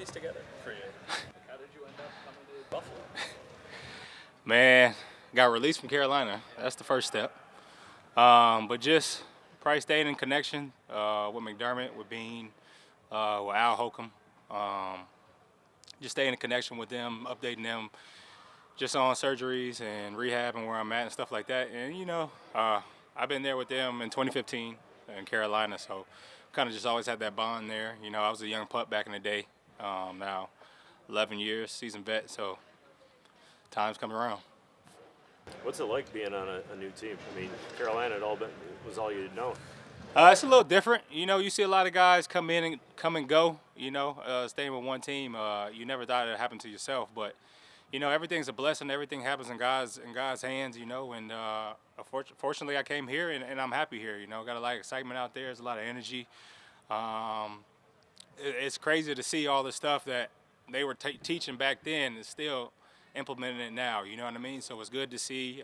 piece together for you? How did you end up coming to Buffalo? Man, got released from Carolina. That's the first step. But just probably staying in connection with McDermott, with Beane, with Al Holcomb. Just staying in connection with them, updating them just on surgeries and rehab and where I'm at and stuff like that. And, I've been there with them in 2015 in Carolina, so kind of just always had that bond there. I was a young pup back in the day. Now 11 years, seasoned vet, so time's coming around. What's it like being on a new team? I mean, Carolina was all you'd known. It's a little different. You see a lot of guys come in and come and go, staying with one team. You never thought it happened to yourself, but, everything's a blessing. Everything happens in God's hands, and fortunately I came here and I'm happy here. Got a lot of excitement out there. There's a lot of energy. It's crazy to see all the stuff that they were teaching back then and still implementing it now. You know what I mean? So it's good to see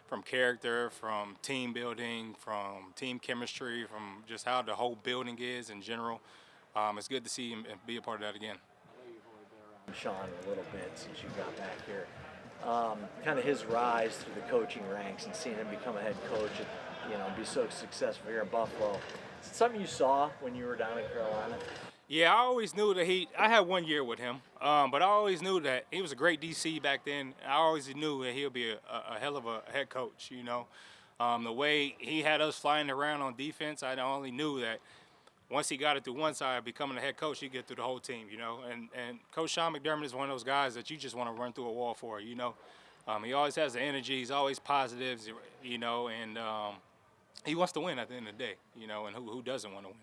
from character, from team building, from team chemistry, from just how the whole building is in general. It's good to see him and be a part of that again. I know you've only been around Sean a little bit since you got back here. Kind of his rise through the coaching ranks and seeing him become a head coach and be so successful here in Buffalo. Is it something you saw when you were down in Carolina? Yeah, I always knew that I had 1 year with him, but I always knew that he was a great DC back then. I always knew that he would be a hell of a head coach, The way he had us flying around on defense, I only knew that once he got it through one side, becoming a head coach, he'd get through the whole team, And Coach Sean McDermott is one of those guys that you just want to run through a wall for, He always has the energy. He's always positive, and he wants to win at the end of the day, and who doesn't want to win?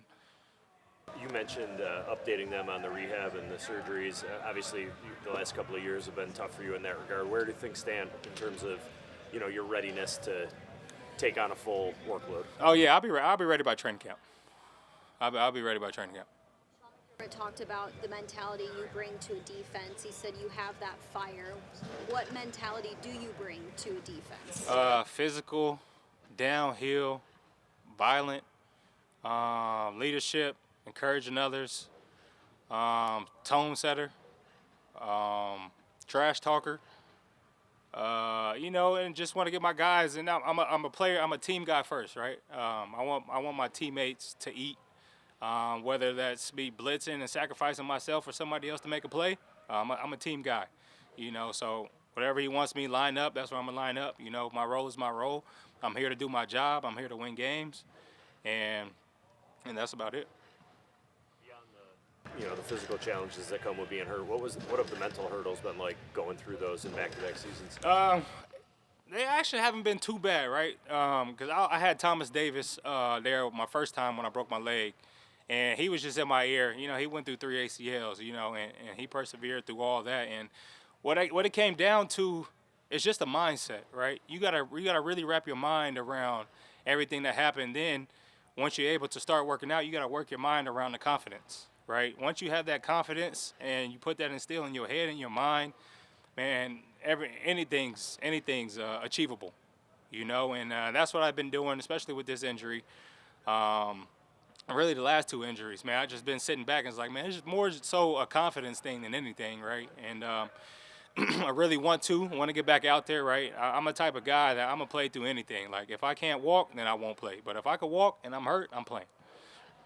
You mentioned updating them on the rehab and the surgeries. Obviously, the last couple of years have been tough for you in that regard. Where do things stand in terms of, your readiness to take on a full workload? Oh yeah, I'll be ready by training camp. I'll be ready by training camp. Sean talked about the mentality you bring to a defense. He said you have that fire. What mentality do you bring to a defense? Physical, downhill, violent, leadership, encouraging others, tone setter, trash talker, and just want to get my guys. And I'm a player. I'm a team guy first, right? I want my teammates to eat, whether that's me blitzing and sacrificing myself for somebody else to make a play. I'm a team guy, So whatever he wants me to line up, that's where I'm gonna line up. My role is my role. I'm here to do my job. I'm here to win games, and that's about it. The physical challenges that come with being hurt. What have the mental hurdles been like going through those in back-to-back seasons? They actually haven't been too bad, right? Because I had Thomas Davis there my first time when I broke my leg, and he was just in my ear. He went through 3 ACLs, and he persevered through all that. And what it came down to is just a mindset, right? You gotta really wrap your mind around everything that happened. Then once you're able to start working out, you gotta work your mind around the confidence. Right. Once you have that confidence and you put that instill in your head and your mind, man, anything's achievable, And that's what I've been doing, especially with this injury. Really, the last 2 injuries, man. I just been sitting back and it's like, man, it's just more so a confidence thing than anything, right? And I really want to get back out there, right? I'm a type of guy that I'm gonna play through anything. Like if I can't walk, then I won't play. But if I could walk and I'm hurt, I'm playing.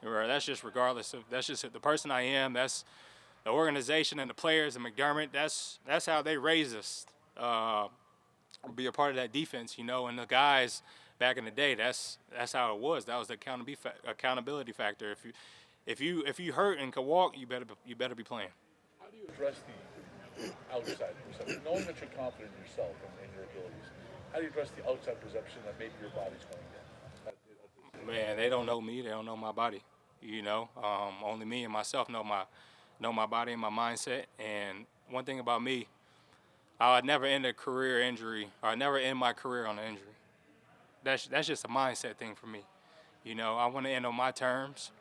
That's just regardless of that's just the person I am. That's the organization and the players and McDermott. That's how they raised us. Be a part of that defense, And the guys back in the day, that's how it was. That was the accountability factor. If you hurt and can walk, you better be playing. How do you address the outside perception, knowing that you're confident in yourself and your abilities? How do you address the outside perception that maybe your body's going down? Man, they don't know me. They don't know my body. Only me and myself know my body and my mindset. And one thing about me, I would never end a career injury, or I never end my career on an injury. That's just a mindset thing for me. I want to end on my terms,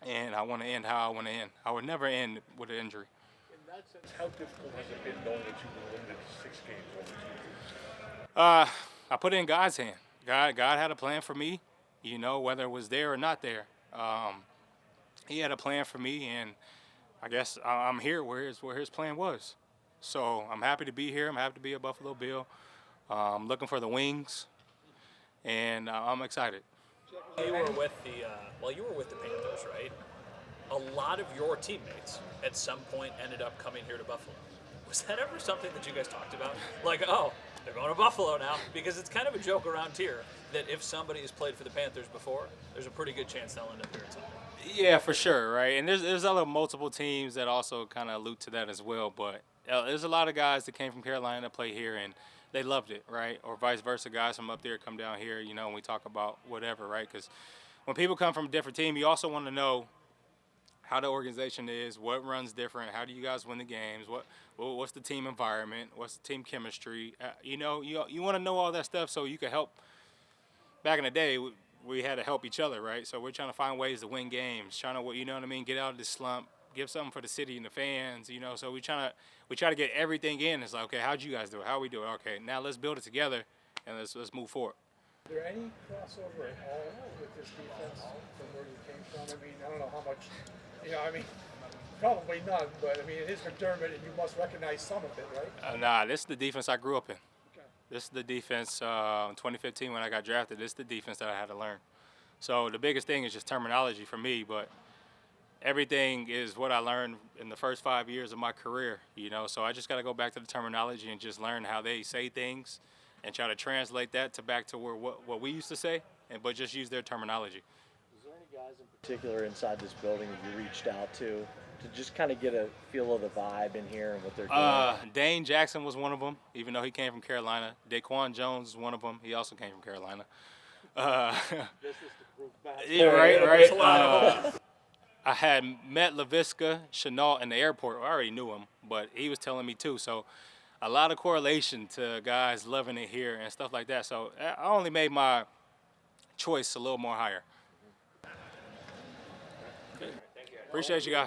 and I want to end how I want to end. I would never end with an injury. In that sense, how difficult has it been knowing that you've been limited to 6 games over 2 years? I put it in God's hand. God had a plan for me. Whether it was there or not there. He had a plan for me, and I guess I'm here where his plan was. So I'm happy to be here. I'm happy to be a Buffalo Bill. I'm looking for the wings, and I'm excited. You were with the Panthers, right? A lot of your teammates at some point ended up coming here to Buffalo. Was that ever something that you guys talked about? Like, oh, they're going to Buffalo now? Because it's kind of a joke around here that if somebody has played for the Panthers before, there's a pretty good chance they'll end up here at some point. Yeah, for sure, right? And there's other multiple teams that also kind of allude to that as well. But there's a lot of guys that came from Carolina that play here, and they loved it, right? Or vice versa, guys from up there come down here, you know, and we talk about whatever, right? Because when people come from a different team, you also want to know how the organization is, what runs different, how do you guys win the games, what's the team environment, what's the team chemistry. You know, you want to know all that stuff so you can help. Back in the day, we had to help each other, right? So we're trying to find ways to win games, trying to, you know what I mean, get out of this slump, give something for the city and the fans, you know. So we try to get everything in. It's like, okay, how'd you guys do it? How we do it? Okay, now let's build it together and let's move forward. Is there any crossover at all with this defense from where you came from? I mean, I don't know how much, you know, I mean, probably none, but I mean, it is McDermott, and you must recognize some of it, right? Nah, this is the defense I grew up in. Okay. This is the defense in 2015 when I got drafted. This is the defense that I had to learn. So the biggest thing is just terminology for me, but everything is what I learned in the first 5 years of my career, you know. So I just got to go back to the terminology and just learn how they say things and try to translate that to back to what we used to say, but just use their terminology. Is there any guys in particular inside this building that you reached out to just kind of get a feel of the vibe in here and what they're doing? Dane Jackson was one of them, even though he came from Carolina. Daquan Jones is one of them. He also came from Carolina. Yeah, right. I had met LaVisca Chenault in the airport. I already knew him, but he was telling me too. So a lot of correlation to guys loving it here and stuff like that. So I only made my choice a little more higher. Appreciate you guys.